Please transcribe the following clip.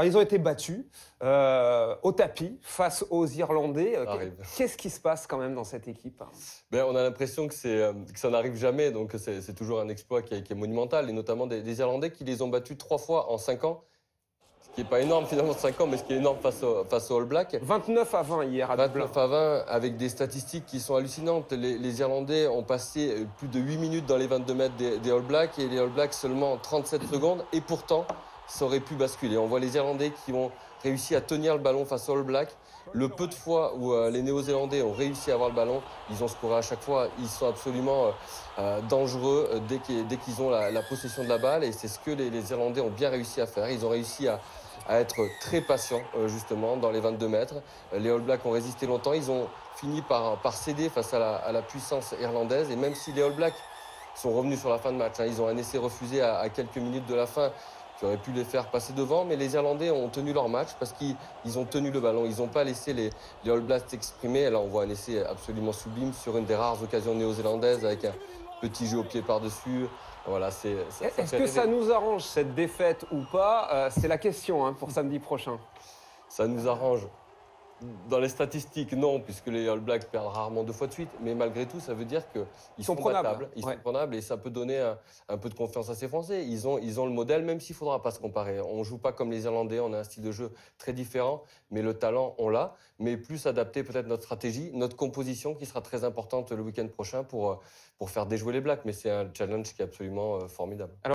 Alors, ils ont été battus au tapis face aux Irlandais. Ça arrive. Qu'est-ce qui se passe quand même dans cette équipe? Ben, on a l'impression que ça n'arrive jamais, donc c'est toujours un exploit qui est monumental, et notamment des Irlandais qui les ont battus 3 fois en 5 ans, ce qui n'est pas énorme finalement 5 ans, mais ce qui est énorme face aux All Blacks. 29-20 hier à Dublin. 29-20, avec des statistiques qui sont hallucinantes. Les Irlandais ont passé plus de 8 minutes dans les 22 mètres des All Blacks, et les All Blacks seulement 37 secondes, et pourtant, ça aurait pu basculer. On voit les Irlandais qui ont réussi à tenir le ballon face aux All Blacks. Le peu de fois où les Néo-Zélandais ont réussi à avoir le ballon, ils ont scoré à chaque fois. Ils sont absolument dangereux dès qu'ils ont la possession de la balle, et c'est ce que les Irlandais ont bien réussi à faire. Ils ont réussi à être très patients, justement, dans les 22 mètres. Les All Blacks ont résisté longtemps. Ils ont fini par céder face à la puissance irlandaise. Et même si les All Blacks sont revenus sur la fin de match, ils ont un essai refusé à quelques minutes de la fin qui aurait pu les faire passer devant. Mais les Irlandais ont tenu leur match parce qu'ils ont tenu le ballon. Ils n'ont pas laissé les All Blacks s'exprimer. Là, on voit un essai absolument sublime sur une des rares occasions néo-zélandaises avec un petit jeu au pied par-dessus. Voilà, Est-ce que ça nous arrange cette défaite ou pas? C'est la question pour samedi prochain. Ça nous arrange. Dans les statistiques, non, puisque les All Blacks perdent rarement 2 fois de suite. Mais malgré tout, ça veut dire qu'ils sont battables. Ils sont prenables, et ça peut donner un peu de confiance à ces Français. Ils ont le modèle, même s'il ne faudra pas se comparer. On ne joue pas comme les Irlandais, on a un style de jeu très différent, mais le talent, on l'a. Mais plus adapter peut-être notre stratégie, notre composition, qui sera très importante le week-end prochain pour faire déjouer les Blacks. Mais c'est un challenge qui est absolument formidable.